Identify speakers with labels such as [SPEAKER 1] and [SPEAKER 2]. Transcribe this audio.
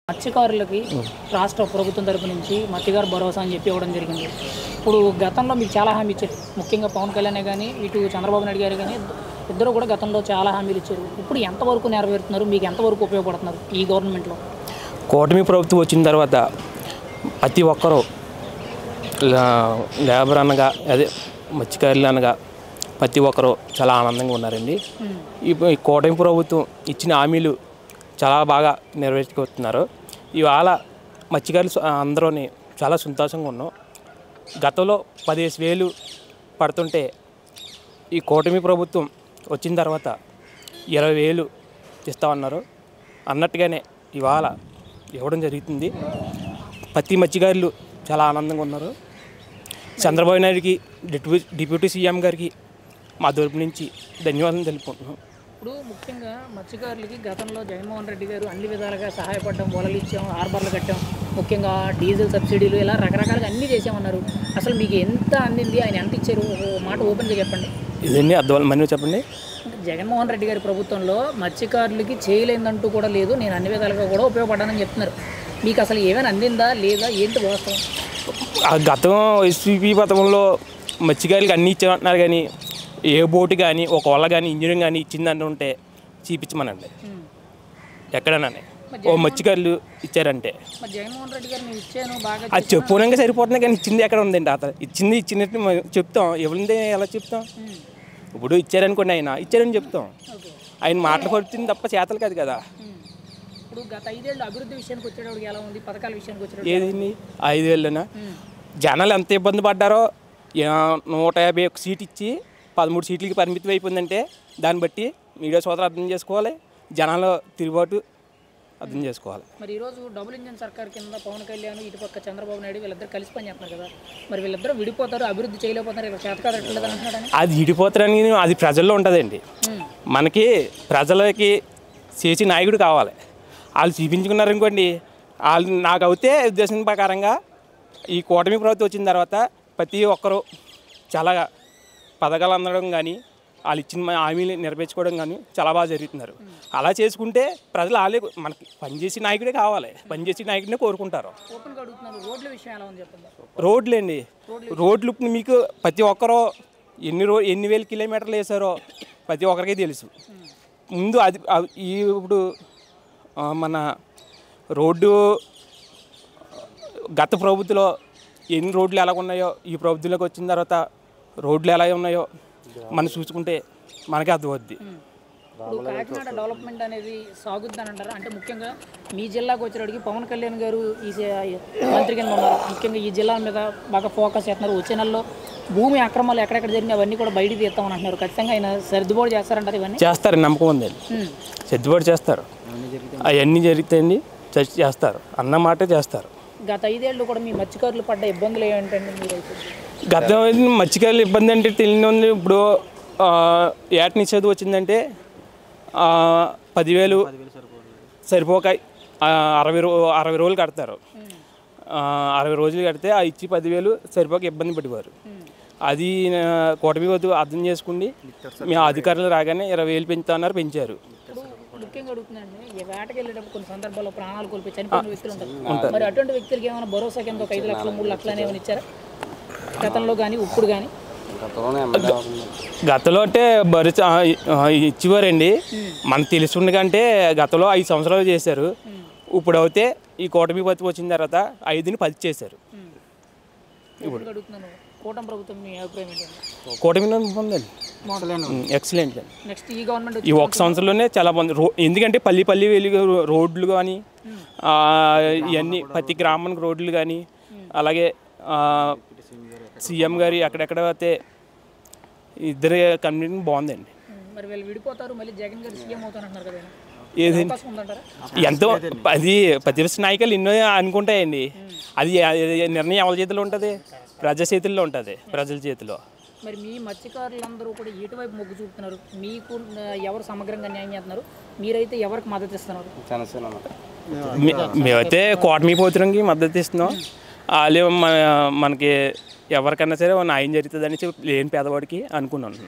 [SPEAKER 1] మత్స్యకారులకి రాష్ట్ర ప్రభుత్వం తరపు నుంచి మత్స్యకార భరోసా అని చెప్పి ఇవ్వడం జరిగింది. ఇప్పుడు గతంలో మీకు చాలా హామీ ఇచ్చారు. ముఖ్యంగా పవన్ కళ్యాణ్ కానీ ఇటు చంద్రబాబు నాయుడు గారు కానీ ఇద్దరు కూడా గతంలో చాలా హామీలు ఇచ్చారు. ఇప్పుడు ఎంతవరకు నెరవేరుతున్నారు, మీకు ఎంతవరకు ఉపయోగపడుతున్నారు ఈ గవర్నమెంట్లో?
[SPEAKER 2] కూటమి ప్రభుత్వం వచ్చిన తర్వాత ప్రతి ఒక్కరూ లేబర్ అనగా అదే మత్స్యకారులు అనగా ప్రతి ఒక్కరూ చాలా ఆనందంగా ఉన్నారండి. ఈ కూటమి ప్రభుత్వం ఇచ్చిన హామీలు చాలా బాగా నెరవేర్చుకుంటున్నారు. ఇవాళ మత్స్యకారులు అందరూ చాలా సంతోషంగా ఉన్నాం. గతంలో 15,000 పడుతుంటే ఈ కూటమి ప్రభుత్వం వచ్చిన తర్వాత 20,000 ఇస్తామన్నారు. అన్నట్టుగానే ఇవాళ ఇవ్వడం జరుగుతుంది. ప్రతి మత్స్యకారులు చాలా ఆనందంగా ఉన్నారు. చంద్రబాబు నాయుడికి డిప్యూటీ సీఎం గారికి మా తరపు నుంచి ధన్యవాదాలు తెలుపుకుంటున్నాం.
[SPEAKER 1] ఇప్పుడు ముఖ్యంగా మత్స్యకారులకి గతంలో జగన్మోహన్ రెడ్డి గారు అన్ని విధాలుగా సహాయపడడం, వలలు ఇచ్చాం, హార్బర్లు కట్టాం, ముఖ్యంగా డీజిల్ సబ్సిడీలు ఇలా రకరకాలుగా అన్నీ చేసామన్నారు. అసలు మీకు ఎంత అందింది, ఆయన ఎంత ఇచ్చారు, ఒక మాట ఓపెన్గా చెప్పండి.
[SPEAKER 2] ఇదన్నీ అర్థం మనీ చెప్పండి.
[SPEAKER 1] జగన్మోహన్ రెడ్డి గారి ప్రభుత్వంలో మత్స్యకారులకి చేయలేదంటూ కూడా లేదు, నేను అన్ని విధాలుగా కూడా ఉపయోగపడ్డానని చెప్తున్నారు. మీకు అసలు ఏమైనా అందిందా లేదా, ఏంటి వాస్తవం?
[SPEAKER 2] గతం ఎస్పీపీ పథకంలో మత్స్యకారులకి అన్నీ ఇచ్చామంటున్నారు, కానీ ఏ బోటు కానీ ఒక వల్ల కానీ ఇంజనీరింగ్ కానీ ఇచ్చిందంటే ఉంటే చూపించమనండి. ఎక్కడన్నా ఓ మత్స్యకారులు ఇచ్చారంటే
[SPEAKER 1] జగన్మోహన్ రెడ్డి గారు నేను ఇచ్చాను బాగా
[SPEAKER 2] అది చెప్పుకోవడానికి సరిపోతుంది, కానీ ఇచ్చింది ఎక్కడ ఉందండి? అతను ఇచ్చినట్టు చెప్తాం, ఎవరిందే ఎలా చెప్తాం? ఇప్పుడు ఇచ్చారనుకోండి, ఆయన ఇచ్చారని చెప్తాం. ఆయన మాటలు కొడుతుంది తప్ప చేతలు కాదు కదా.
[SPEAKER 1] ఇప్పుడు గత 5 ఏళ్ళు అభివృద్ధి విషయానికి వచ్చేటప్పుడు ఎలా ఉంది, పథకాల విషయానికి వచ్చేటప్పుడు
[SPEAKER 2] ఏదండి? 5 ఏళ్ళనా జనాలు ఎంత ఇబ్బంది పడ్డారో. 151 సీట్ ఇచ్చి 13 సీట్లకి పరిమితం అయిపోయిందంటే దాన్ని బట్టి మీడియా సోదరులు అర్థం చేసుకోవాలి, జనాలు తిరుగుబాటు అర్థం చేసుకోవాలి.
[SPEAKER 1] మరి ఈరోజు డబుల్ ఇంజన్ సర్కార్ కింద పవన్ కళ్యాణ్ ఇటుపక్క చంద్రబాబు నాయుడు వీళ్ళిద్దరు కలిసి పని చేస్తున్నారు కదా, మరి వీళ్ళిద్దరూ విడిపోతారు, అభివృద్ధి చేయలేకపోతారు, ఇలా చేత కాదట్లేదు అంటున్నాడు.
[SPEAKER 2] అది విడిపోతారని అది ప్రజల్లో ఉంటుందండి. మనకి ప్రజలకి చేసి నాయకుడు కావాలి. వాళ్ళు చూపించుకున్నారు అనుకోండి, వాళ్ళు నాకు అయితే ఉద్దేశం ప్రకారంగా ఈ కూటమి ప్రభుత్వం వచ్చిన తర్వాత ప్రతి ఒక్కరూ చాలా పథకాలు అందడం కానీ వాళ్ళు ఇచ్చిన హామీలు నెరవేర్చుకోవడం కానీ చాలా బాగా జరుగుతున్నారు. అలా చేసుకుంటే ప్రజలు వాళ్ళే మనకి పనిచేసే నాయకుడే కావాలి, పనిచేసే నాయకుడినే కోరుకుంటారు. రోడ్లు అండి, రోడ్లు ఇప్పుడు మీకు ప్రతి ఒక్కరూ ఎన్ని వేల కిలోమీటర్లు వేసారో ప్రతి ఒక్కరికి తెలుసు. ముందు అది ఇప్పుడు మన రోడ్డు గత ప్రభుత్వంలో ఎన్ని రోడ్లు ఎలా ఉన్నాయో ఈ ప్రభుత్వంలోకి వచ్చిన తర్వాత రోడ్లు ఎలా ఉన్నాయో మనం చూసుకుంటే మనకే అర్థమవుద్ది.
[SPEAKER 1] ఇప్పుడు కాకినాడ డెవలప్మెంట్ అనేది సాగుద్దని అంటారు. అంటే ముఖ్యంగా మీ జిల్లాకు వచ్చేటికి పవన్ కళ్యాణ్ గారు ఈ మంత్రి కింద ఉన్నారు. ముఖ్యంగా ఈ జిల్లా మీద బాగా ఫోకస్ చేస్తున్నారు. వచ్చే నెలలో భూమి అక్రమాలు ఎక్కడెక్కడ జరిగినాయి అవన్నీ కూడా బయటికి తీస్తామని అంటున్నారు. ఖచ్చితంగా ఆయన సర్దుబాటు చేస్తారంటారు. ఇవన్నీ
[SPEAKER 2] చేస్తారు, నమ్మకం ఉందండి. సర్దుబాటు చేస్తారు, అవన్నీ జరుగుతాయండి, చేస్తారు అన్న మాట చేస్తారు.
[SPEAKER 1] గత 5 ఏళ్ళు కూడా మీ మత్స్యకారులు పడ్డ ఇబ్బందులు ఏమిటండి? మీరైతే
[SPEAKER 2] గత మత్స్యకారులు ఇబ్బంది అంటే తెలియని ఇప్పుడు ఏట నిషేధం వచ్చిందంటే 10,000 సరిపోక 60 రోజులు కడతారు. 60 రోజులు కడితే ఆ ఇచ్చి 10,000 సరిపోక ఇబ్బంది పడేవారు. అది కూటమి వద్దు అర్థం చేసుకుని మీ అధికారులు రాగానే 20,000 పెంచుతున్నారు, పెంచారు.
[SPEAKER 1] ముఖ్యంగా అడుగుతుందండి, ఈ వేటకి వెళ్ళేటప్పుడు కొన్ని సందర్భాల్లో ప్రాణాలు కోల్పోయి చనిపోయిన వ్యక్తులు ఉంటారు. మరి అటువంటి వ్యక్తులకి ఏమైనా భరోసా కింద ఒక 5 లక్షలు 3 లక్షలు ఏమైనా ఇచ్చారా గతంలో కానీ ఇప్పుడు కానీ?
[SPEAKER 2] గతంలో అంటే ఇచ్చివారండి, మనకు తెలుసుండకంటే గతంలో 5 సంవత్సరాలు చేశారు. ఇప్పుడు అయితే ఈ కూటమి బతికి వచ్చిన తర్వాత 5ని 10 చేశారు.
[SPEAKER 1] ఇప్పుడు అడుగుతున్నాను, కూటమి ప్రభుత్వం మీ అభిప్రాయం ఏంటండి?
[SPEAKER 2] కూటమి ఉందండి, ఎక్సలెంట్.
[SPEAKER 1] నెక్స్ట్ ఈ గవర్నమెంట్
[SPEAKER 2] ఈ 1 సంవత్సరంలోనే చాలా బాగుంది. ఎందుకంటే పల్లి వెలుగు రోడ్లు కానీ ఇవన్నీ ప్రతి గ్రామానికి రోడ్లు కానీ, అలాగే సీఎం గారి అక్కడెక్కడ అయితే ఇద్దరు కమ్యూనిటీ బాగుందండి.
[SPEAKER 1] మరి వీళ్ళు విడిపోతారు, మళ్ళీ జగన్ గారు సీఎం అవుతారంటున్నారు కదా,
[SPEAKER 2] ఏదండి? ఎంతో అది ప్రతిపక్ష నాయకులు ఎన్నో అనుకుంటాయండి. అది నిర్ణయం ఎవరి చేతిలో ఉంటుంది? ప్రజల చేతుల్లో ఉంటుంది, ప్రజల చేతిలో.
[SPEAKER 1] మరి మీ మత్స్యకారులందరూ కూడా ఎటువైపు మొగ్గు చూపుతున్నారు? మీకు ఎవరు సమగ్రంగా న్యాయం చేస్తున్నారు? మీరైతే ఎవరికి మద్దతు ఇస్తున్నారు?
[SPEAKER 2] మేమైతే కూటమి ప్రభుత్వానికి మద్దతు ఇస్తున్నాం. వాళ్ళు మనకి ఎవరికన్నా సరే న్యాయం జరుగుతుందని లేని పేదవాడికి అనుకున్నాను.